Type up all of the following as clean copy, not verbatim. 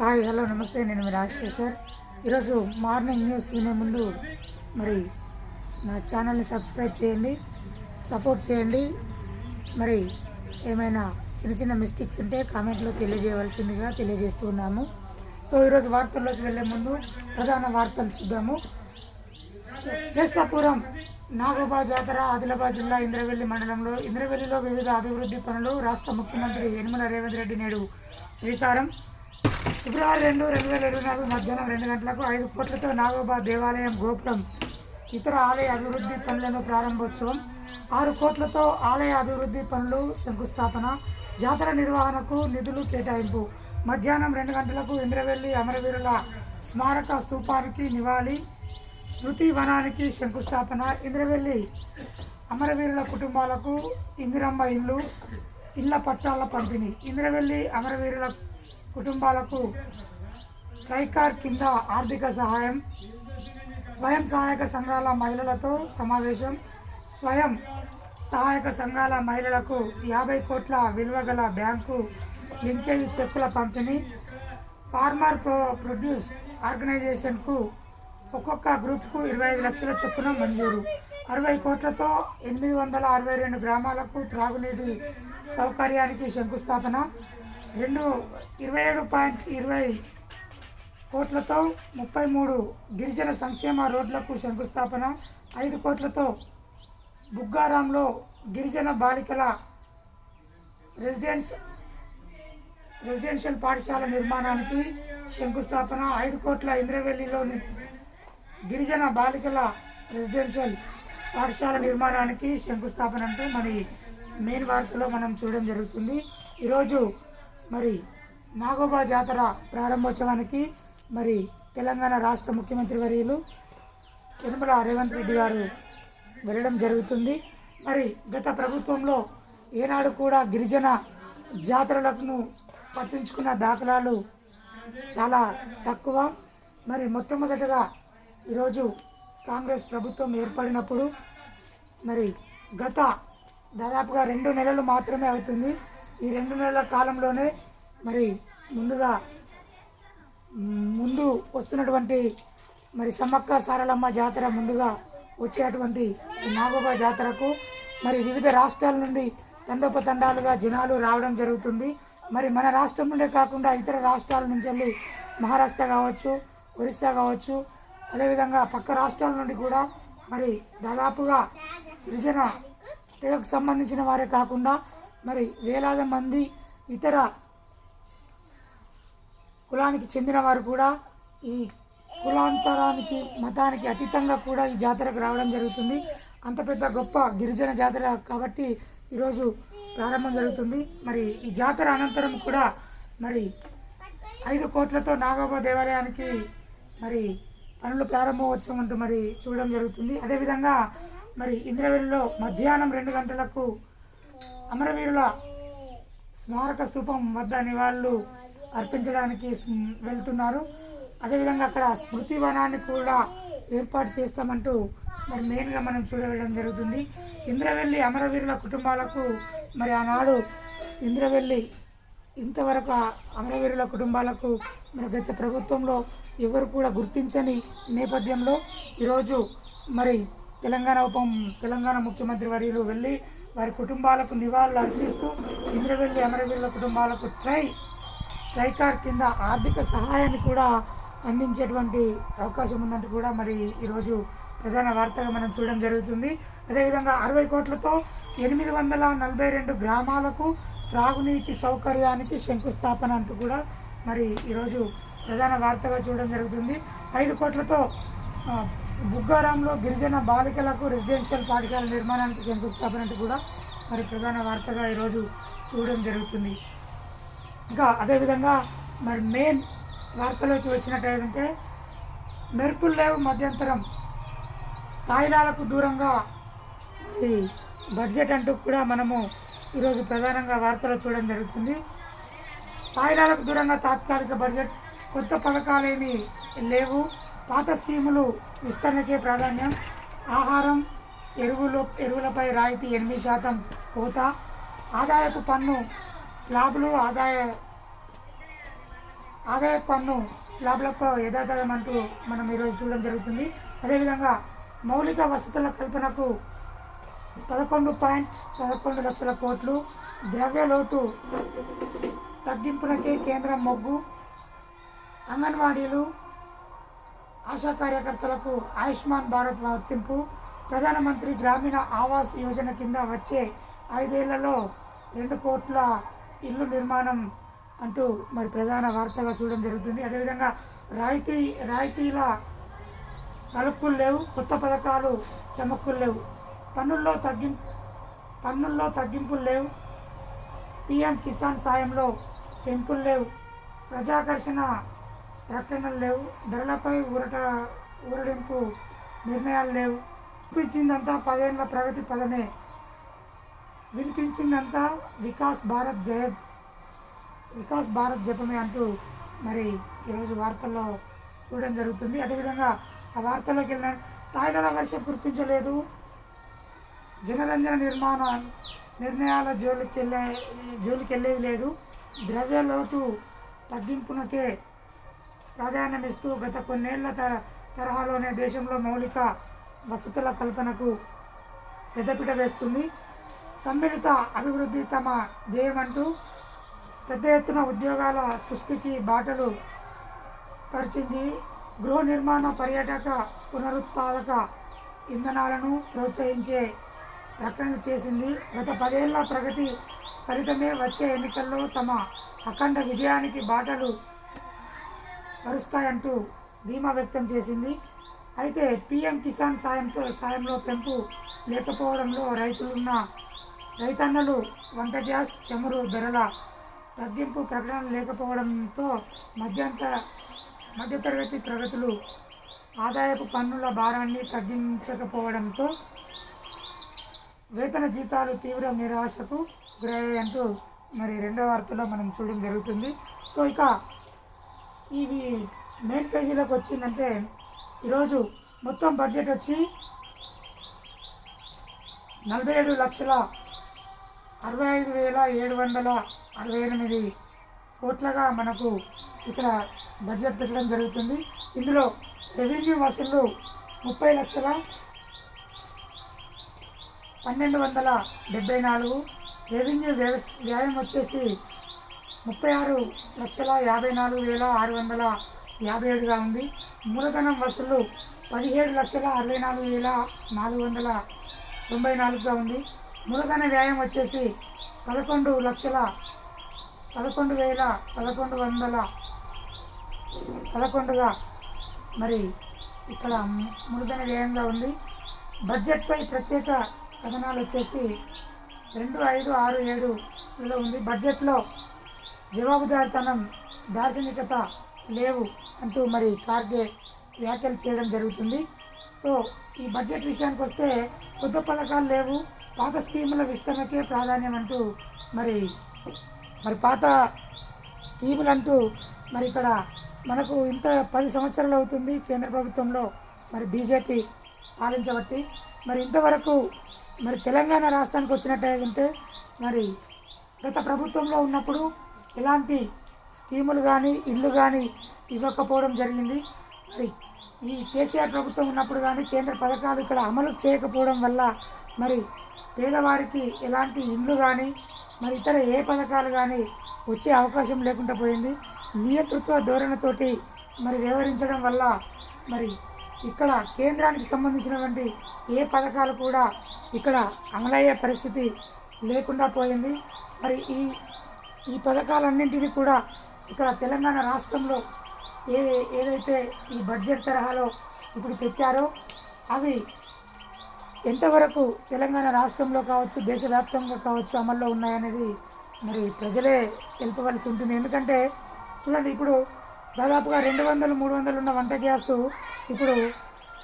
Hi hello నమస్తే, నేను మీ రాజశేఖర్. ఈరోజు మార్నింగ్ న్యూస్ వినే ముందు మరి నా ఛానల్ని సబ్స్క్రైబ్ చేయండి, సపోర్ట్ చేయండి. మరి ఏమైనా చిన్న చిన్న మిస్టేక్స్ ఉంటే కామెంట్లో తెలియజేయవలసిందిగా తెలియజేస్తున్నాము. సో ఈరోజు వార్తల్లోకి వెళ్ళే ముందు ప్రధాన వార్తలు చూద్దాము. కేశలాపురం నాగోబా జాతర ఆదిలాబాద్ జిల్లా ఇంద్రవెల్లి మండలంలో ఇంద్రవెల్లిలో వివిధ అభివృద్ధి పనులు రాష్ట్ర ముఖ్యమంత్రి యనమల రేవంత్ రెడ్డి నేడు శ్రీకారం. ఫిబ్రవరి 2, 2024 మధ్యాహ్నం 2 గంటలకు 5 కోట్లతో నాగోబా దేవాలయం గోపురం ఇతర ఆలయ అభివృద్ధి పనులను ప్రారంభోత్సవం. 6 కోట్లతో ఆలయ అభివృద్ధి పనులు శంకుస్థాపన. జాతర నిర్వహణకు నిధులు కేటాయింపు. మధ్యాహ్నం 2 గంటలకు ఇంద్రవెల్లి అమరవీరుల స్మారక స్తూపానికి నివాళి. స్మృతి వనానికి శంకుస్థాపన. ఇంద్రవెల్లి అమరవీరుల కుటుంబాలకు ఇందిరమ్మ ఇళ్ల పట్టాల పంపిణీ. ఇంద్రవెల్లి అమరవీరుల కుటుంబాలకు ట్రైకార్ కింద ఆర్థిక సహాయం. స్వయం సహాయక సంఘాల మహిళలతో సమావేశం. స్వయం సహాయక సంఘాల మహిళలకు 50 కోట్ల విలువ గల బ్యాంకు లింకేజ్ చెక్కుల పంపిణీ. ఫార్మర్ ప్రొడ్యూస్ ఆర్గనైజేషన్కు ఒక్కొక్క గ్రూప్కు 25 లక్షల చొప్పున మంజూరు. 60 కోట్లతో 862 గ్రామాలకు త్రాగునీటి సౌకర్యానికి శంకుస్థాపన. 27.20 కోట్లతో 33 గిరిజన సంక్షేమ రోడ్లకు శంకుస్థాపన. 5 కోట్లతో బుగ్గారాంలో గిరిజన బాలికల రెసిడెన్షియల్ పాఠశాల నిర్మాణానికి శంకుస్థాపన. 5 కోట్ల ఇంద్రవెల్లిలోని గిరిజన బాలికల రెసిడెన్షియల్ పాఠశాల నిర్మాణానికి శంకుస్థాపన. అంటే మరి మెయిన్ వార్తలో మనం చూడడం జరుగుతుంది. ఈరోజు మరి నాగోబా జాతర ప్రారంభోత్సవానికి మరి తెలంగాణ రాష్ట్ర ముఖ్యమంత్రి వర్యులు యనమల రేవంత్ రెడ్డి గారు వెళ్ళడం జరుగుతుంది. మరి గత ప్రభుత్వంలో ఏనాడు కూడా గిరిజన జాతరలను పట్టించుకున్న దాఖలాలు చాలా తక్కువ. మరి మొట్టమొదటగా ఈరోజు కాంగ్రెస్ ప్రభుత్వం ఏర్పడినప్పుడు మరి గత దాదాపుగా 2 నెలలు మాత్రమే అవుతుంది. ఈ 2 నెలల కాలంలోనే మరి ముందు వస్తున్నటువంటి మరి సమ్మక్క సారలమ్మ జాతర ముందుగా వచ్చేటువంటి నాగోబా జాతరకు మరి వివిధ రాష్ట్రాల నుండి తండోపతండాలుగా జనాలు రావడం జరుగుతుంది. మరి మన రాష్ట్రం నుండే కాకుండా ఇతర రాష్ట్రాల నుంచి వెళ్ళి మహారాష్ట్ర కావచ్చు, ఒరిస్సా కావచ్చు, అదేవిధంగా పక్క రాష్ట్రాల నుండి కూడా మరి దాదాపుగా గిరిజన తెగకు సంబంధించిన వారే కాకుండా మరి వేలాది మంది ఇతర కులానికి చెందిన వారు కూడా ఈ కులాంతరానికి మతానికి అతీతంగా కూడా ఈ జాతరకు రావడం జరుగుతుంది. అంత పెద్ద గొప్ప గిరిజన జాతర కాబట్టి ఈరోజు ప్రారంభం జరుగుతుంది. మరి ఈ జాతర అనంతరం కూడా మరి 5 కోట్లతో నాగోబా దేవాలయానికి మరి పనులు ప్రారంభోత్సవం అంటూ మరి చూడడం జరుగుతుంది. అదేవిధంగా మరి ఇంద్రవెల్లిలో మధ్యాహ్నం 2 గంటలకు అమరవీరుల స్మారక స్తూపం వద్ద నివాళులు అర్పించడానికి వెళ్తున్నారు. అదేవిధంగా అక్కడ స్మృతి వనాన్ని కూడా ఏర్పాటు చేస్తామంటూ మరి మెయిన్గా మనం చూడడం జరుగుతుంది. ఇంద్రవెల్లి అమరవీరుల కుటుంబాలకు మరి ఆనాడు ఇంద్రవెల్లి ఇంతవరకు అమరవీరుల కుటుంబాలకు మరి గత ప్రభుత్వంలో ఎవరు కూడా గుర్తించని నేపథ్యంలో ఈరోజు మరి తెలంగాణ ముఖ్యమంత్రి వర్యులు వెళ్ళి వారి కుటుంబాలకు నివాళులు అర్పిస్తూ ఇంద్రవెల్లి అమరవీరుల కుటుంబాలకు ట్రైకార్ కింద ఆర్థిక సహాయాన్ని కూడా అందించేటువంటి అవకాశం ఉందంటూ కూడా మరి ఈరోజు ప్రధాన వార్తగా మనం చూడడం జరుగుతుంది. అదేవిధంగా 60 కోట్లతో 842 గ్రామాలకు త్రాగునీటి సౌకర్యానికి శంకుస్థాపన అంటూ కూడా మరి ఈరోజు ప్రధాన వార్తగా చూడడం జరుగుతుంది. 5 కోట్లతో బుగ్గారాంలో గిరిజన బాలికలకు రెసిడెన్షియల్ పాఠశాల నిర్మాణానికి శంకుస్థాపన అంటూ కూడా మరి ప్రధాన వార్తగా ఈరోజు చూడడం జరుగుతుంది. ఇంకా అదేవిధంగా మరి మెయిన్ వార్తలోకి వచ్చినట్టయితే మెరుపులు లేవు మధ్యంతరం తాయిలాలకు దూరంగా ఈ బడ్జెట్ అంటూ కూడా మనము ఈరోజు ప్రధానంగా వార్తలో చూడడం జరుగుతుంది. తాయిలాలకు దూరంగా తాత్కాలిక బడ్జెట్, కొత్త పథకాలేమీ లేవు, పాత స్కీములు విస్తరణకే ప్రాధాన్యం, ఆహారం ఎరువులపై రాయితీ 8% కోత, ఆదాయపు పన్ను స్లాబులు ఆదాయ పన్ను స్లాబ్లపై యథాతథమంటూ మనం ఈరోజు చూడడం జరుగుతుంది. అదేవిధంగా మౌలిక వసతుల కల్పనకు 11.11 లక్షల కోట్లు, ద్రవ్య లోటు తగ్గింపునకే కేంద్రం మొగ్గు, అంగన్వాడీలు ఆశా కార్యకర్తలకు ఆయుష్మాన్ భారత్ వర్తింపు, ప్రధానమంత్రి గ్రామీణ ఆవాస్ యోజన కింద వచ్చే 5 ఏళ్లలో 2 కోట్ల ఇల్లు నిర్మాణం అంటూ మరి ప్రధాన వార్తగా చూడడం జరుగుతుంది. అదేవిధంగా రాయితీల తలుపులు లేవు, కొత్త పథకాలు చమక్కులు లేవు, పన్నుల్లో తగ్గింపులు లేవు, పిఎం కిసాన్ సాయంలో పెంపులు లేవు, ప్రజాకర్షణ ప్రకటనలు లేవు, ధరలపై ఊరడింపు నిర్ణయాలు లేవు, వినిపించిందంతా 10 ఏళ్ల ప్రగతి పదమే, వినిపించిందంతా వికాస్ భారత్ జపమే అంటూ మరి ఈరోజు వార్తల్లో చూడడం జరుగుతుంది. అదేవిధంగా ఆ వార్తల్లోకి వెళ్ళిన తాయిలాల వర్షం కురిపించలేదు, జనరంజన నిర్ణయాల జోలికెళ్ళేది లేదు, ద్రవ్య లోటు తగ్గింపునకే ప్రాధాన్యమిస్తూ గత కొన్నేళ్ల తరహాలోనే దేశంలో మౌలిక వసతుల కల్పనకు పెద్దపీట వేస్తుంది, సమ్మిళిత అభివృద్ధి తమ ధ్యేయమంటూ పెద్ద ఎత్తున ఉద్యోగాల సృష్టికి బాటలు పరిచింది, గృహ నిర్మాణ పర్యాటక పునరుత్పాదక ఇంధనాలను ప్రోత్సహించే ప్రకటనలు చేసింది, గత 10 ఏళ్ల ప్రగతి ఫలితమే వచ్చే ఎన్నికల్లో తమ అఖండ విజయానికి బాటలు పరుస్తాయంటూ ధీమా వ్యక్తం చేసింది. అయితే పిఎం కిసాన్ సాయంలో పెంపు లేకపోవడంలో రైతన్నలు వంట గ్యాస్, చమురు ధరల తగ్గింపు ప్రకటన లేకపోవడంతో మధ్యతరగతి ప్రగతులు ఆదాయపు పన్నుల భారాన్ని తగ్గించకపోవడంతో వేతన జీతాలు తీవ్ర నిరాశకు గురయ్యాయంటూ మరి రెండవ వార్తలో మనం చూడడం జరుగుతుంది. సో ఇక ఇవి మెయిన్ పేజీలోకి వచ్చిందంటే ఈరోజు మొత్తం బడ్జెట్ వచ్చి 47,65,768 కోట్లగా మనకు ఇక్కడ బడ్జెట్ పెట్టడం జరుగుతుంది. ఇందులో రెవెన్యూ వసూళ్లు 30,12,174, రెవెన్యూ వ్యయం వచ్చేసి 36,54,657గా ఉంది. మూలధనం వసూళ్లు 17,64,494గా ఉంది. మూలధన వ్యయం వచ్చేసి 11,11,11,11గా మరి ఇక్కడ మూలధన వ్యయంగా ఉంది. బడ్జెట్పై ప్రత్యేక కథనాలు వచ్చేసి 2,5,6,7లో ఉంది. బడ్జెట్లో జవాబుదారితనం, దార్శనికత లేవు అంటూ మరి ఖార్గే వ్యాఖ్యలు చేయడం జరుగుతుంది. సో ఈ బడ్జెట్ విషయానికి వస్తే కొత్త పథకాలు లేవు, పాత స్కీముల విస్తరణకే ప్రాధాన్యం అంటూ మరి పాత స్కీములు అంటూ మరి ఇక్కడ మనకు ఇంత 10 సంవత్సరాలు అవుతుంది కేంద్ర ప్రభుత్వంలో మరి బీజేపీ పాలించబట్టి. మరి ఇంతవరకు మరి తెలంగాణ రాష్ట్రానికి వచ్చినట్టయితే మరి గత ప్రభుత్వంలో ఉన్నప్పుడు ఎలాంటి స్కీములు కానీ ఇల్లు కానీ ఇవ్వకపోవడం జరిగింది. మరి ఈ కేసీఆర్ ప్రభుత్వం ఉన్నప్పుడు కానీ కేంద్ర పథకాలు ఇక్కడ అమలు చేయకపోవడం వల్ల మరి పేదవారికి ఎలాంటి ఇండ్లు కానీ మరి ఇతర ఏ పథకాలు కానీ వచ్చే అవకాశం లేకుండా పోయింది. నియంతృత్వ ధోరణితోటి మరి వ్యవహరించడం వల్ల మరి ఇక్కడ కేంద్రానికి సంబంధించినటువంటి ఏ పథకాలు కూడా ఇక్కడ అమలయ్యే పరిస్థితి లేకుండా పోయింది. మరి ఈ పథకాలన్నింటినీ కూడా ఇక్కడ తెలంగాణ రాష్ట్రంలో ఏదైతే ఈ బడ్జెట్ తరహాలో ఇప్పుడు పెట్టారో అవి ఎంతవరకు తెలంగాణ రాష్ట్రంలో కావచ్చు, దేశవ్యాప్తంగా కావచ్చు అమల్లో ఉన్నాయనేది మరి ప్రజలే తెలుపవలసి ఉంటుంది. ఎందుకంటే చూడండి, ఇప్పుడు దాదాపుగా 200-300 ఉన్న వంట గ్యాసు ఇప్పుడు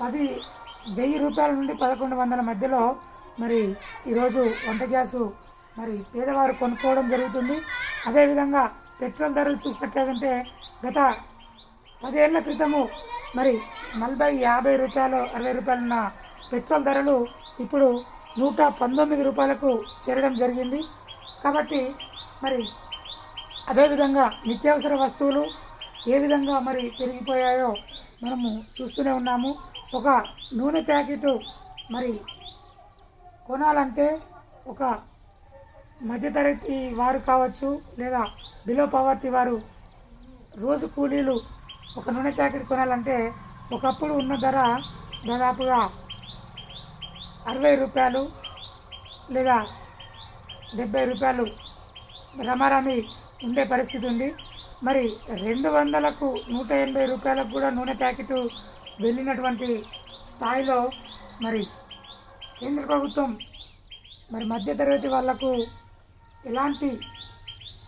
10,000 రూపాయల నుండి 1,100 మధ్యలో మరి ఈరోజు వంట గ్యాసు మరి పేదవారు కొనుక్కోవడం జరుగుతుంది. అదేవిధంగా పెట్రోల్ ధరలు చూసినట్లయితే గత 10 ఏళ్ల క్రితము మరి 40-50 రూపాయలు 60 రూపాయలు ఉన్న పెట్రోల్ ధరలు ఇప్పుడు 119 రూపాయలకు చేరడం జరిగింది. కాబట్టి మరి అదేవిధంగా నిత్యావసర వస్తువులు ఏ విధంగా మరి పెరిగిపోయాయో మనము చూస్తూనే ఉన్నాము. ఒక నూనె ప్యాకెట్ మరి కొనాలంటే ఒక మధ్యతరగతి వారు కావచ్చు లేదా బిలో పవర్టీ వారు రోజు కూలీలు ఒక నూనె ప్యాకెట్ కొనాలంటే ఒకప్పుడు ఉన్న ధర దాదాపుగా 60 రూపాయలు లేదా 70 రూపాయలు రమారమి ఉండే పరిస్థితి ఉంది. మరి 200కు 180 రూపాయలకు కూడా నూనె ప్యాకెట్ వెళ్ళినటువంటి స్థాయిలో మరి కేంద్ర ప్రభుత్వం మరి మధ్యతరగతి వాళ్లకు ఎలాంటి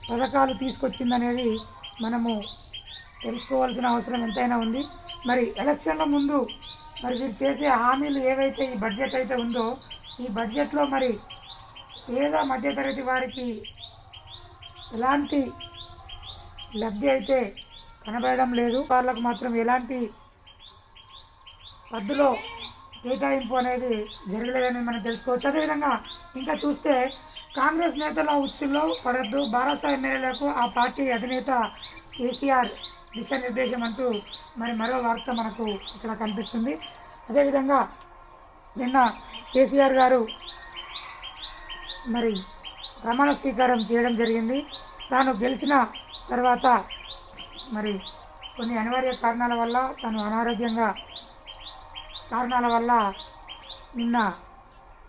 పథకాలు తీసుకొచ్చిందనేది మనము తెలుసుకోవాల్సిన అవసరం ఎంతైనా ఉంది. మరి ఎలక్షన్ల ముందు మరి వీరు చేసే హామీలు ఏవైతే ఈ బడ్జెట్ అయితే ఉందో ఈ బడ్జెట్లో మరి పేద మధ్యతరగతి వారికి ఎలాంటి లబ్ధి అయితే కనబడడం లేదు. వాళ్ళకు మాత్రం ఎలాంటి పద్ధతిలో కేటాయింపు అనేది జరగలేదని మనం తెలుసుకోవచ్చు. అదేవిధంగా ఇంకా చూస్తే కాంగ్రెస్ నేతల ఉచ్చుల్లో పడద్దు, బారాస ఎమ్మెల్యేలకు ఆ పార్టీ అధినేత కేసీఆర్ దిశానిర్దేశం అంటూ మరి మరో వార్త మనకు ఇక్కడ కనిపిస్తుంది. అదేవిధంగా నిన్న కేసీఆర్ గారు మరి ప్రమాణ స్వీకారం చేయడం జరిగింది. తాను గెలిచిన తర్వాత మరి కొన్ని అనివార్య కారణాల వల్ల తను అనారోగ్యంగా కారణాల వల్ల నిన్న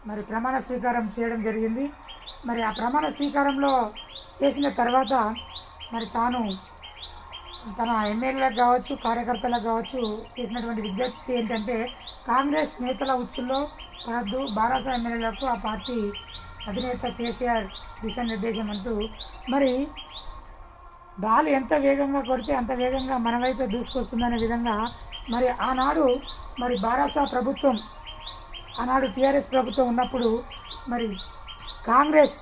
మరి ప్రమాణ స్వీకారం చేయడం జరిగింది. మరి ఆ ప్రమాణ స్వీకారంలో చేసిన తర్వాత మరి తాను తన ఎమ్మెల్యేలకు కావచ్చు కార్యకర్తలకు కావచ్చు చేసినటువంటి విజ్ఞప్తి ఏంటంటే కాంగ్రెస్ నేతల ఉచ్చుల్లో పడద్దు, బారాస ఎమ్మెల్యేలకు ఆ పార్టీ అధినేత కేసీఆర్ దిశానిర్దేశం అంటూ మరి బాల్ ఎంత వేగంగా కొడితే అంత వేగంగా మన వైపే దూసుకొస్తుందనే విధంగా మరి ఆనాడు మరి బారాస ప్రభుత్వం ఆనాడు టీఆర్ఎస్ ప్రభుత్వం ఉన్నప్పుడు మరి కాంగ్రెస్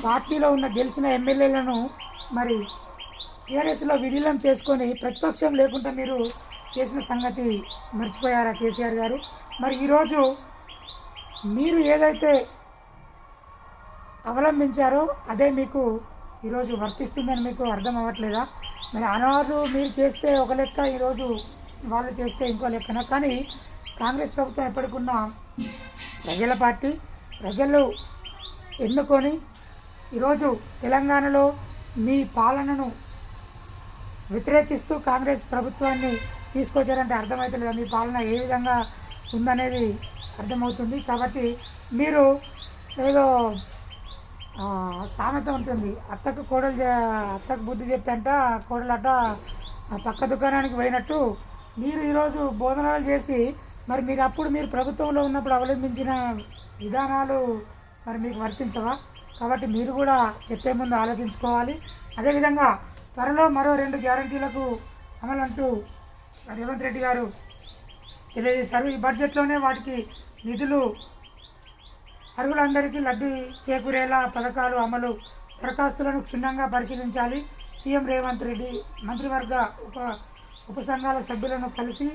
పార్టీలో ఉన్న గెలిచిన ఎమ్మెల్యేలను మరి టీఆర్ఎస్లో విలీనం చేసుకొని ప్రతిపక్షం లేకుండా మీరు చేసిన సంగతి మర్చిపోయారా కేసీఆర్ గారు? మరి ఈరోజు మీరు ఏదైతే అవలంబించారో అదే మీకు ఈరోజు వర్తిస్తుందని మీకు అర్థం అవ్వట్లేదా? మరి ఆనాడు మీరు చేస్తే ఒక లెక్క, ఈరోజు వాళ్ళు చేస్తే ఇంకో లెక్కన. కానీ కాంగ్రెస్ ప్రభుత్వం ఎప్పటికున్నా ప్రజల పార్టీ, ప్రజలు ఎన్నుకొని ఈరోజు తెలంగాణలో మీ పాలనను వ్యతిరేకిస్తూ కాంగ్రెస్ ప్రభుత్వాన్ని తీసుకొచ్చారంటే అర్థమవుతలేదు. మీ పాలన ఏ విధంగా ఉందనేది అర్థమవుతుంది. కాబట్టి మీరు ఏదో సామెత ఉంటుంది, అత్తకు బుద్ధి చెప్తంట కోడలట పక్క దుకాణానికి పోయినట్టు మీరు ఈరోజు బోధనలు చేసి మరి మీరు ప్రభుత్వంలో ఉన్నప్పుడు అవలంబించిన విధానాలు మరి మీకు వర్తించవా? కాబట్టి మీరు కూడా చెప్పే ముందు ఆలోచించుకోవాలి. అదేవిధంగా త్వరలో మరో 2 గ్యారంటీలకు అమలు అంటూ రేవంత్ రెడ్డి గారు తెలియజేశారు. ఈ బడ్జెట్లోనే వాటికి నిధులు అర్హులందరికీ లబ్ధి చేకూరేలా పథకాలు అమలు దరఖాస్తులను క్షుణ్ణంగా పరిశీలించాలి. సీఎం రేవంత్ రెడ్డి మంత్రివర్గ ఉపసంఘాల సభ్యులను కలిసి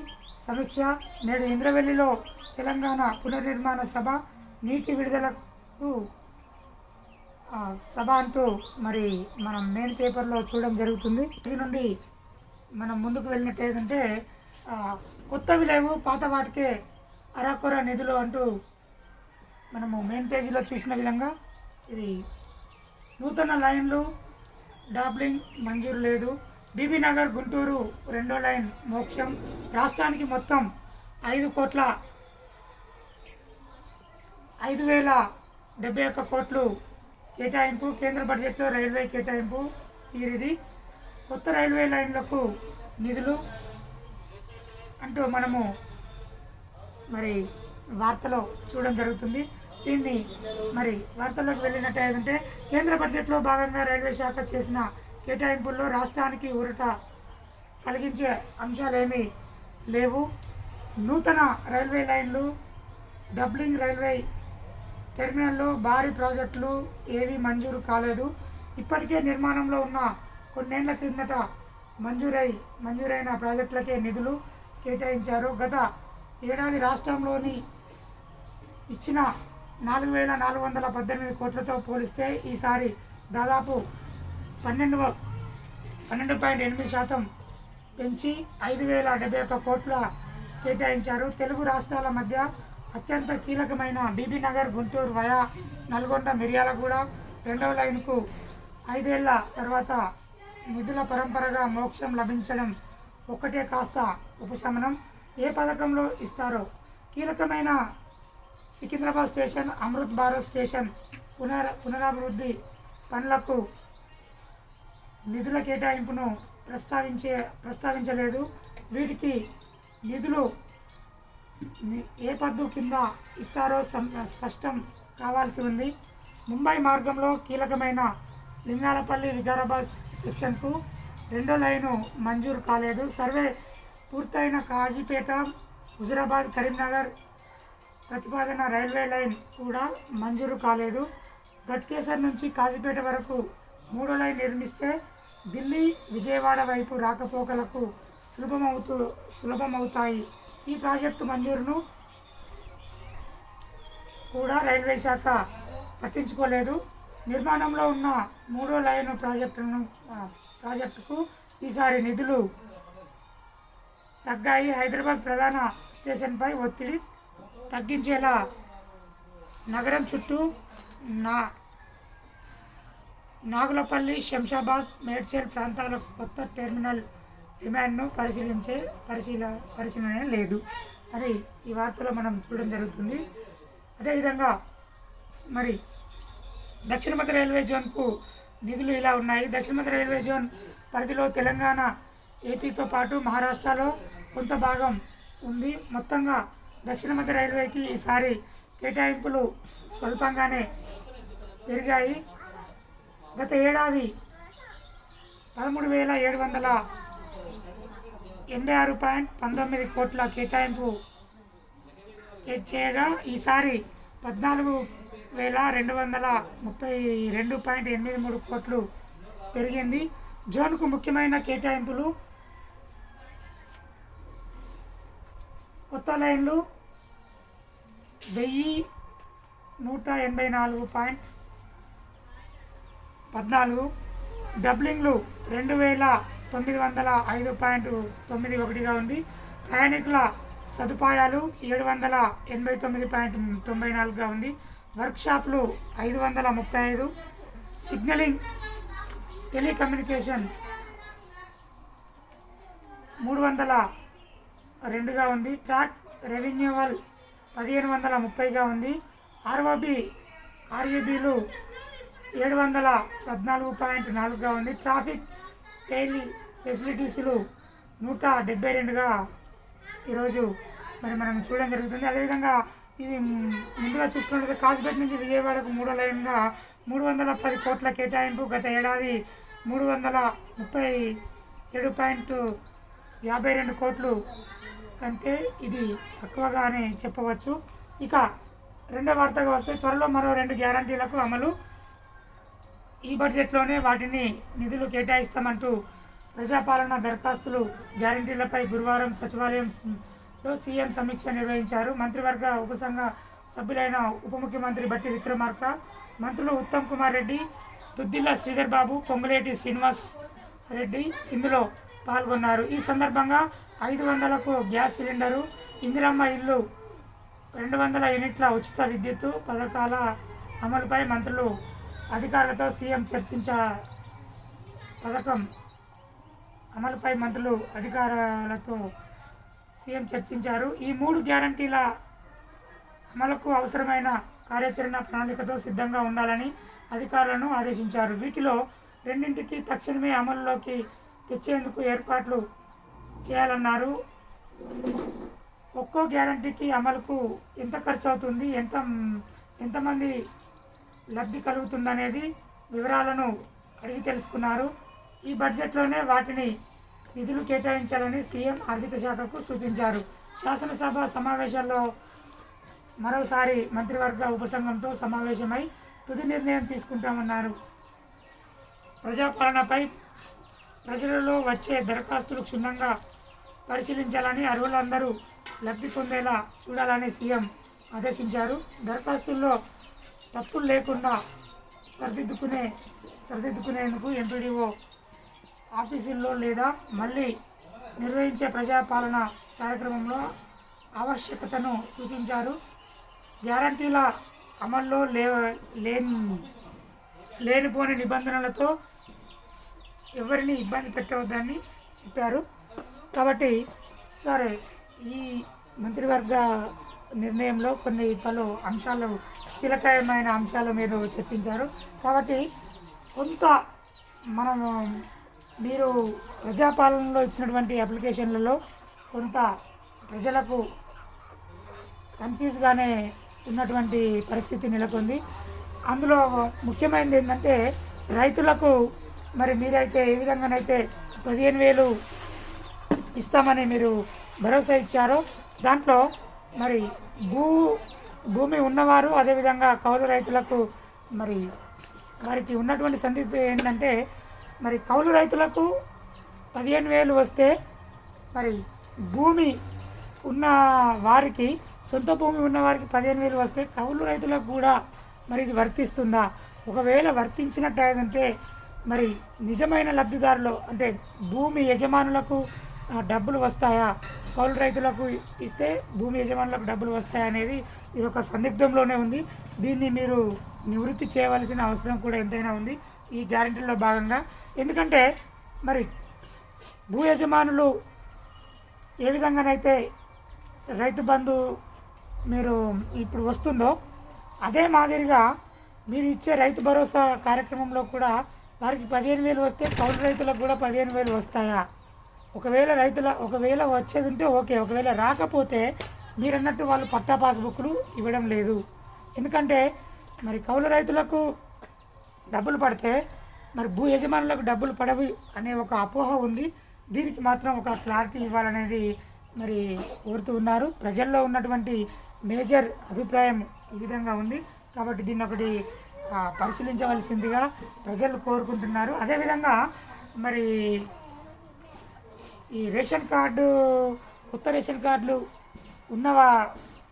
సమీక్ష. నేడు ఇంద్రవెల్లిలో తెలంగాణ పునర్నిర్మాణ సభ, నీటి విడుదలకు సభ అంటూ మరి మనం మెయిన్ పేపర్లో చూడడం జరుగుతుంది. ఇది నుండి మనం ముందుకు వెళ్ళినట్టు ఏంటంటే కొత్తవి లేవు, పాత వాటికే అరాకొర నిధులు అంటూ మనము మెయిన్ పేజీలో చూసిన విధంగా ఇది నూతన లైన్లు డాబ్లింగ్ మంజూరు లేదు. బీబీ నగర్ గుంటూరు 2వ లైన్ మోక్షం. రాష్ట్రానికి మొత్తం 5,571 కోట్లు కేటాయింపు. కేంద్ర బడ్జెట్లో రైల్వే కేటాయింపు తీరిది. కొత్త రైల్వే లైన్లకు నిధులు అంటూ మనము మరి వార్తలో చూడడం జరుగుతుంది. దీన్ని మరి వార్తల్లోకి వెళ్ళినట్టు ఏంటంటే కేంద్ర బడ్జెట్లో భాగంగా రైల్వే శాఖ చేసిన కేటాయింపుల్లో రాష్ట్రానికి ఊరట కలిగించే అంశాలేమీ లేవు. నూతన రైల్వే లైన్లు, డబ్లింగ్ రైల్వే టెర్మినల్లో భారీ ప్రాజెక్టులు ఏవీ మంజూరు కాలేదు. ఇప్పటికే నిర్మాణంలో ఉన్న కొన్నేళ్ల కిందట మంజూరైన ప్రాజెక్టులకే నిధులు కేటాయించారు. గత ఏడాది రాష్ట్రంలోని ఇచ్చిన 4,418 కోట్లతో పోలిస్తే ఈసారి దాదాపు 12 12.8% పెంచి 5,071 కోట్ల కేటాయించారు. తెలుగు రాష్ట్రాల మధ్య అత్యంత కీలకమైన బీబీ నగర్ గుంటూరు వయా నల్గొండ మిర్యాలగూడ రెండవ లైన్కు 5 ఏళ్ల తర్వాత నిధుల పరంపరగా మోక్షం లభించడం ఒక్కటే కాస్త ఉపశమనం. ఏ పథకంలో ఇస్తారో కీలకమైన సికింద్రాబాద్ స్టేషన్, అమృత్ భారత్ స్టేషన్ పునరాభివృద్ధి పనులకు నిధుల కేటాయింపును ప్రస్తావించలేదు. వీటికి నిధులు ఏ పద్దు కింద ఇస్తారో స్పష్టం కావాల్సి ఉంది. ముంబై మార్గంలో కీలకమైన లింగాలపల్లి వికారాబాద్ సెక్షన్కు రెండో లైను మంజూరు కాలేదు. సర్వే పూర్తయిన కాజీపేట, హుజురాబాద్, కరీంనగర్ ప్రతిపాదన రైల్వే లైన్ కూడా మంజూరు కాలేదు. గట్కేసర్ నుంచి కాజీపేట వరకు మూడో లైన్ నిర్మిస్తే ఢిల్లీ, విజయవాడ వైపు రాకపోకలకు సులభమవుతాయి. ఈ ప్రాజెక్టు మంజూరును కూడా రైల్వే శాఖ పట్టించుకోలేదు. నిర్మాణంలో ఉన్న మూడో లైను ప్రాజెక్టుకు ఈసారి నిధులు తగ్గాయి. హైదరాబాద్ ప్రధాన స్టేషన్పై ఒత్తిడి తగ్గించేలా నగరం చుట్టూ నాగులపల్లి, శంషాబాద్, మేడ్చల్ ప్రాంతాల కొత్త టెర్మినల్ డిమాండ్ను పరిశీలన లేదు అని ఈ వార్తలో మనం చూడడం జరుగుతుంది. అదేవిధంగా మరి దక్షిణ మధ్య రైల్వే జోన్కు నిధులు ఇలా ఉన్నాయి. దక్షిణ మధ్య రైల్వే జోన్ పరిధిలో తెలంగాణ, ఏపీతో పాటు మహారాష్ట్రలో కొంత భాగం ఉంది. మొత్తంగా దక్షిణ మధ్య రైల్వేకి ఈసారి కేటాయింపులు స్వల్పంగానే పెరిగాయి. గత ఏడాది 13,786.19 కోట్ల కేటాయింపు చేయగా ఈసారి 14,232.83 కోట్లు పెరిగింది. జోన్కు ముఖ్యమైన కేటాయింపులు కొత్త లైన్లు 1,184.14, డబ్లింగ్లు 2,905.91గా ఉంది. ప్రయాణికుల సదుపాయాలు 789.94గా ఉంది. వర్క్షాప్లు 535, సిగ్నలింగ్, టెలికమ్యూనికేషన్ 302గా ఉంది. ట్రాక్ రెవెన్యూవల్ 1,530గా ఉంది. ఆర్ఏబీలు 714.4గా ఉంది. ట్రాఫిక్ ఫెసిలిటీస్లు 172గా ఈరోజు మరి మనం చూడడం జరుగుతుంది. అదేవిధంగా ఇది ముందుగా చూసుకున్నట్లయితే కాజీపేట నుంచి విజయవాడకు మూడో లైన్గా 310 కోట్ల కేటాయింపు. గత ఏడాది 337.52 కోట్లు కంటే ఇది తక్కువగానే చెప్పవచ్చు. ఇక రెండో వార్తగా వస్తే త్వరలో మరో 2 గ్యారంటీలకు అమలు. ఈ బడ్జెట్లోనే వాటిని నిధులు కేటాయిస్తామంటూ ప్రజాపాలన దరఖాస్తులు గ్యారంటీలపై గురువారం సచివాలయంలో సీఎం సమీక్ష నిర్వహించారు. మంత్రివర్గ ఉపసంఘ సభ్యులైన ఉప ముఖ్యమంత్రి బట్టి విక్రమార్క, మంత్రులు ఉత్తమ్ కుమార్ రెడ్డి, దుద్దిల్ల శ్రీధర్ బాబు, పొంగులేటి శ్రీనివాస్ రెడ్డి ఇందులో పాల్గొన్నారు. ఈ సందర్భంగా 500కు గ్యాస్ సిలిండరు, ఇందిరమ్మ ఇల్లు, 200 యూనిట్ల ఉచిత విద్యుత్తు పథకాల అమలుపై మంత్రులు అధికారులతో సీఎం చర్చించారు. ఈ 3 గ్యారంటీల అమలుకు అవసరమైన కార్యాచరణ ప్రణాళికతో సిద్ధంగా ఉండాలని అధికారులను ఆదేశించారు. వీటిలో 2ంటికి తక్షణమే అమలులోకి తెచ్చేందుకు ఏర్పాట్లు చేయాలన్నారు. ఒక్కో గ్యారంటీకి అమలుకు ఎంత ఖర్చు అవుతుంది, ఎంతమంది లబ్ధి కలుగుతుందనేది వివరాలను అడిగి తెలుసుకున్నారు. ఈ బడ్జెట్లోనే వాటిని నిధులు కేటాయించాలని సీఎం ఆర్థిక శాఖకు సూచించారు. శాసనసభ సమావేశాల్లో మరోసారి మంత్రివర్గ ఉపసంఘంతో సమావేశమై తుది నిర్ణయం తీసుకుంటామన్నారు. ప్రజాపాలనపై ప్రజలలో వచ్చే దరఖాస్తులు క్షుణ్ణంగా పరిశీలించాలని, అర్హులందరూ లబ్ధి పొందేలా చూడాలని సీఎం ఆదేశించారు. దరఖాస్తుల్లో తప్పులు లేకుండా సరిదిద్దుకునేందుకు ఎంపీడీఓ ఆఫీసుల్లో లేదా మళ్ళీ నిర్వహించే ప్రజాపాలన కార్యక్రమంలో ఆవశ్యకతను సూచించారు. గ్యారంటీల అమల్లో లేనిపోని నిబంధనలతో ఎవరిని ఇబ్బంది పెట్టవద్దని చెప్పారు. కాబట్టి సరే, ఈ మంత్రివర్గ నిర్ణయంలో పలు అంశాలు, కీలకమైన అంశాలు మీరు చర్చించారు. కాబట్టి కొంత మనము మీరు ప్రజాపాలనలో ఇచ్చినటువంటి అప్లికేషన్లలో కొంత ప్రజలకు కన్ఫ్యూజ్గానే ఉన్నటువంటి పరిస్థితి నెలకొంది. అందులో ముఖ్యమైనది ఏంటంటే రైతులకు మరి మీరైతే ఏ విధంగానైతే 15,000 ఇస్తామని మీరు భరోసా ఇచ్చారో దాంట్లో మరి భూమి ఉన్నవారు, అదేవిధంగా కౌలు రైతులకు మరి వారికి ఉన్నటువంటి సందిగ్ధత ఏంటంటే మరి కౌలు రైతులకు 15,000 వస్తే మరి భూమి ఉన్న వారికి, సొంత భూమి ఉన్న వారికి 15,000 వస్తే కౌలు రైతులకు కూడా మరి ఇది వర్తిస్తుందా? ఒకవేళ వర్తించినట్టయితే మరి నిజమైన లబ్ధిదారులు అంటే భూమి యజమానులకు డబ్బులు వస్తాయా, కౌలు రైతులకు ఇస్తే భూమి యజమానులకు డబ్బులు వస్తాయా అనేది ఇది ఒక సందిగ్ధంలోనే ఉంది. దీన్ని మీరు నివృత్తి చేయవలసిన అవసరం కూడా ఎంతైనా ఉంది ఈ గ్యారెంటీలో భాగంగా. ఎందుకంటే మరి భూ యజమానులు ఏ విధంగానైతే రైతు బంధు మీరు ఇప్పుడు వస్తుందో అదే మాదిరిగా మీరు ఇచ్చే రైతు భరోసా కార్యక్రమంలో వారికి 15,000 వస్తే కౌలు రైతులకు కూడా 15,000 వస్తాయా? ఒకవేళ వచ్చేది ఉంటే ఓకే, ఒకవేళ రాకపోతే మీరు అన్నట్టు వాళ్ళు పట్టా పాస్బుక్లు ఇవ్వడం లేదు. ఎందుకంటే మరి కౌలు రైతులకు డబ్బులు పడితే మరి భూ యజమానులకు డబ్బులు పడవి అనే ఒక అపోహ ఉంది. దీనికి మాత్రం ఒక క్లారిటీ ఇవ్వాలనేది మరి కోరుతూ ఉన్నారు. ప్రజల్లో ఉన్నటువంటి మేజర్ అభిప్రాయం ఈ విధంగా ఉంది. కాబట్టి దీన్ని ఒకటి పరిశీలించవలసిందిగా ప్రజలు కోరుకుంటున్నారు. అదేవిధంగా మరి ఈ రేషన్ కార్డు, కొత్త రేషన్ కార్డులు ఉన్నవా,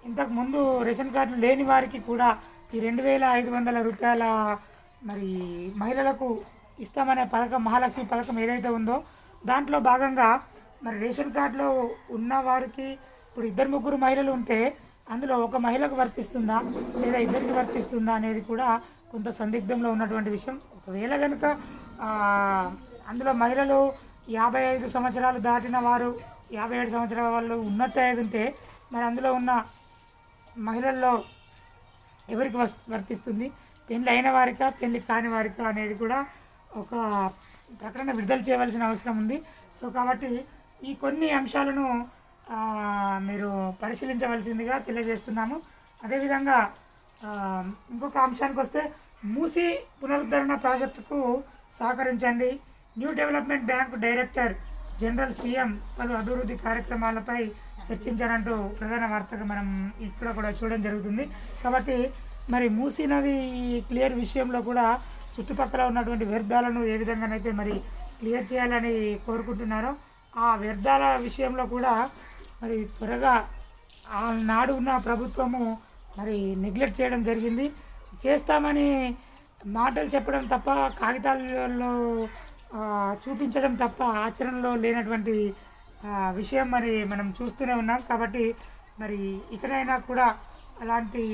ఇంతకుముందు రేషన్ కార్డులు లేని వారికి కూడా ఈ 2,500 రూపాయల మరి మహిళలకు ఇస్తామనే పథకం, మహాలక్ష్మి పథకం ఏదైతే ఉందో దాంట్లో భాగంగా మరి రేషన్ కార్డులో ఉన్న వారికి ఇప్పుడు 2-3 మహిళలు ఉంటే అందులో ఒక మహిళకు వర్తిస్తుందా లేదా ఇద్దరికి వర్తిస్తుందా అనేది కూడా కొంత సందిగ్ధంలో ఉన్నటువంటి విషయం. ఒకవేళ కనుక అందులో మహిళలు 55 సంవత్సరాలు దాటిన వారు, 57 సంవత్సరాల వాళ్ళు ఉన్నట్టు ఉంటే మరి అందులో ఉన్న మహిళల్లో ఎవరికి వర్తిస్తుంది, పెళ్ళి అయిన వారికా పెళ్ళి కాని వారికా అనేది కూడా ఒక ప్రకటన విడుదల చేయవలసిన అవసరం ఉంది. సో కాబట్టి ఈ కొన్ని అంశాలను మీరు పరిశీలించవలసిందిగా తెలియజేస్తున్నాము. అదేవిధంగా ఇంకొక అంశానికి వస్తే మూసీ పునరుద్ధరణ ప్రాజెక్టుకు సహకరించండి. New development bank director general CM పలు అభివృద్ధి కార్యక్రమాలపై చర్చించారంటూ ప్రధాన వార్తగా మనం ఇక్కడ కూడా చూడడం జరుగుతుంది. కాబట్టి మరి మూసీ నది క్లియర్ విషయంలో కూడా చుట్టుపక్కల ఉన్నటువంటి వ్యర్థాలను ఏ విధంగానైతే మరి క్లియర్ చేయాలని కోరుకుంటున్నారో ఆ వ్యర్థాల విషయంలో కూడా మరి త్వరగా ఆనాడు ఉన్న ప్రభుత్వము మరి నెగ్లెక్ట్ చేయడం జరిగింది. చేస్తామని మాటలు చెప్పడం తప్ప, కాగితాలలో చూపించడం తప్ప ఆచరణలో లేనటువంటి విషయం మరి మనం చూస్తూనే ఉన్నాం. కాబట్టి మరి ఇకనైనా కూడా అలాంటి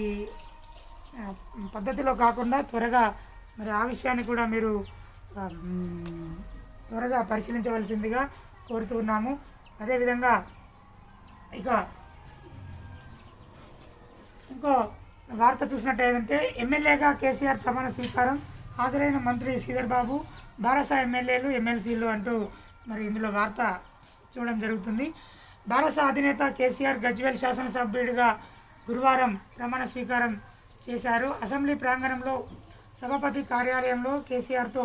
పద్ధతిలో కాకుండా త్వరగా మరి ఆ విషయాన్ని కూడా మీరు త్వరగా పరిశీలించవలసిందిగా కోరుతున్నాము. అదేవిధంగా ఇక ఇంకో వార్త చూసినట్టయితే ఎమ్మెల్యేగా కేసీఆర్ ప్రమాణ స్వీకారం, హాజరైన మంత్రి శ్రీధర్ బాబు, బారాస ఎమ్మెల్యేలు, ఎమ్మెల్సీలు అంటూ మరి ఇందులో వార్త చూడడం జరుగుతుంది. బారాస అధినేత కేసీఆర్ గజ్వేల్ శాసనసభ్యుడిగా గురువారం ప్రమాణ స్వీకారం చేశారు. అసెంబ్లీ ప్రాంగణంలో సభాపతి కార్యాలయంలో కేసీఆర్తో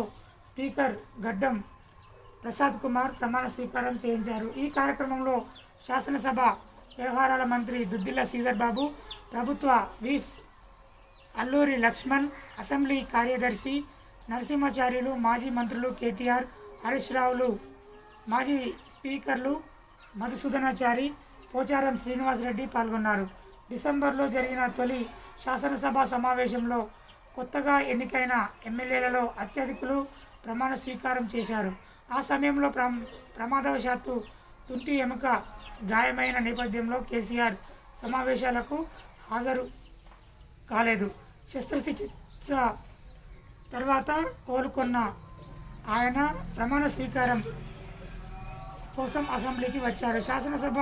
స్పీకర్ గడ్డం ప్రసాద్ కుమార్ ప్రమాణ స్వీకారం చేయించారు. ఈ కార్యక్రమంలో శాసనసభ వ్యవహారాల మంత్రి దుద్దిల్ల శ్రీధర్ బాబు, ప్రభుత్వ విప్ అల్లూరి లక్ష్మణ్, అసెంబ్లీ కార్యదర్శి నరసింహాచార్యులు, మాజీ మంత్రులు కేటీఆర్, హరీష్ రావులు, మాజీ స్పీకర్లు మధుసూదనాచారి, పోచారం శ్రీనివాసరెడ్డి పాల్గొన్నారు. డిసెంబర్లో జరిగిన తొలి శాసనసభ సమావేశంలో కొత్తగా ఎన్నికైన ఎమ్మెల్యేలలో అత్యధికులు ప్రమాణ స్వీకారం చేశారు. ఆ సమయంలో ప్రమాదవశాత్తు తుంటి ఎముక గాయమైన నేపథ్యంలో కేసీఆర్ సమావేశాలకు హాజరు కాలేదు. శస్త్రచికిత్స తర్వాత కోలుకున్న ఆయన ప్రమాణ స్వీకారం కోసం అసెంబ్లీకి వచ్చారు. శాసనసభ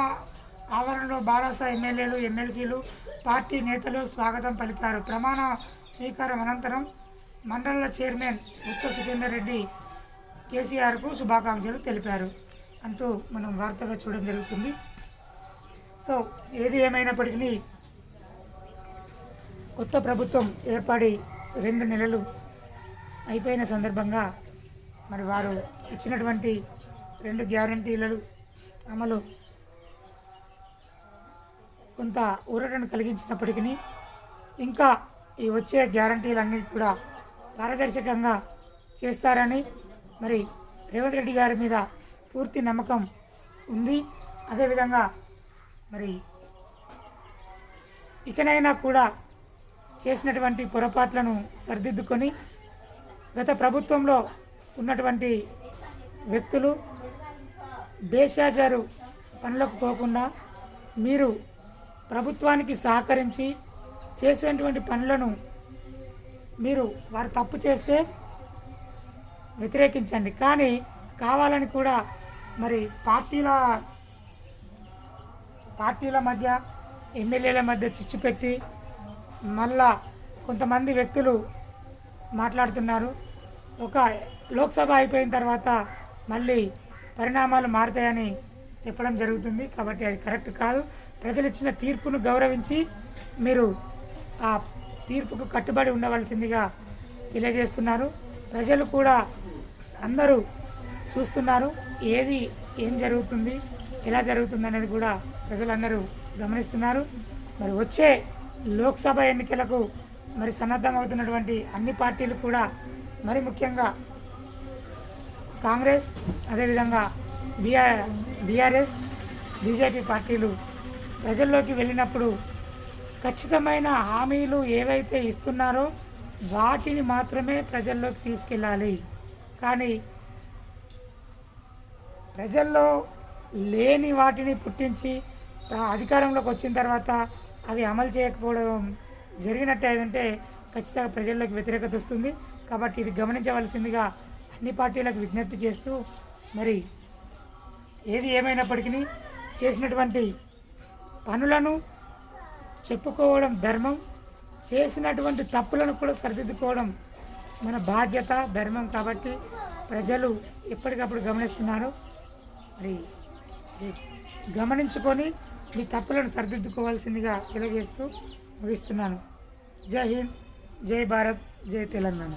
ఆవరణలో బారాస ఎమ్మెల్యేలు, ఎమ్మెల్సీలు, పార్టీ నేతలు స్వాగతం పలికారు. ప్రమాణ స్వీకారం అనంతరం మండల చైర్మన్ ఉత్త సుఖేందర్ రెడ్డి కేసీఆర్కు శుభాకాంక్షలు తెలిపారు అంటూ మనం వార్తగా చూడడం జరుగుతుంది. సో ఏది ఏమైనప్పటికీ కొత్త ప్రభుత్వం ఏర్పడి 2 నెలలు అయిపోయిన సందర్భంగా మరి వారు ఇచ్చినటువంటి 2 గ్యారంటీలు అమలు కొంత ఊరటను కలిగించినప్పటికీ ఇంకా ఈ వచ్చే గ్యారంటీలన్నీ కూడా పారదర్శకంగా చేస్తారని మరి రేవంత్ రెడ్డి గారి మీద పూర్తి నమ్మకం ఉంది. అదేవిధంగా మరి ఇకనైనా కూడా చేసినటువంటి పొరపాట్లను సరిదిద్దుకొని గత ప్రభుత్వంలో ఉన్నటువంటి వ్యక్తులు బేషాజారు పనులకు పోకుండా మీరు ప్రభుత్వానికి సహకరించి చేసేటువంటి పనులను మీరు వారు తప్పు చేస్తే వ్యతిరేకించండి, కానీ కావాలని కూడా మరి పార్టీల మధ్య ఎమ్మెల్యేల మధ్య చిచ్చు పెట్టి మళ్ళా కొంతమంది వ్యక్తులు మాట్లాడుతున్నారు. ఒక లోక్సభ అయిపోయిన తర్వాత మళ్ళీ పరిణామాలు మారుతాయని చెప్పడం జరుగుతుంది. కాబట్టి అది కరెక్ట్ కాదు. ప్రజలు ఇచ్చిన తీర్పును గౌరవించి మీరు ఆ తీర్పుకు కట్టుబడి ఉండవలసిందిగా తెలియజేస్తున్నారు. ప్రజలు కూడా అందరూ చూస్తున్నారు ఏం జరుగుతుంది, ఎలా జరుగుతుంది అనేది కూడా ప్రజలందరూ గమనిస్తున్నారు. మరి వచ్చే లోక్సభ ఎన్నికలకు మరి సన్నద్ధమవుతున్నటువంటి అన్ని పార్టీలు కూడా మరి ముఖ్యంగా కాంగ్రెస్, అదేవిధంగా బీఆర్ఎస్, బీజేపీ పార్టీలు ప్రజల్లోకి వెళ్ళినప్పుడు ఖచ్చితమైన హామీలు ఏవైతే ఇస్తున్నారో వాటిని మాత్రమే ప్రజల్లోకి తీసుకెళ్ళాలి. కానీ ప్రజల్లో లేని వాటిని పుట్టించి అధికారంలోకి వచ్చిన తర్వాత అవి అమలు చేయకపోవడం జరిగినట్టయితే ఖచ్చితంగా ప్రజల్లోకి వ్యతిరేకత వస్తుంది. కాబట్టి ఇది గమనించవలసిందిగా అన్ని పార్టీలకు విజ్ఞప్తి చేస్తూ మరి ఏది ఏమైనప్పటికీ చేసినటువంటి పనులను చెప్పుకోవడం ధర్మం, చేసినటువంటి తప్పులను కూడా సరిదిద్దుకోవడం మన బాధ్యత, ధర్మం. కాబట్టి ప్రజలు ఎప్పటికప్పుడు గమనిస్తున్నారు. మరి గమనించుకొని మీ తప్పులను సరిదిద్దుకోవాల్సిందిగా తెలియజేస్తూ ముగిస్తున్నాను. జై హింద్, జై భారత్, జై తెలంగాణ.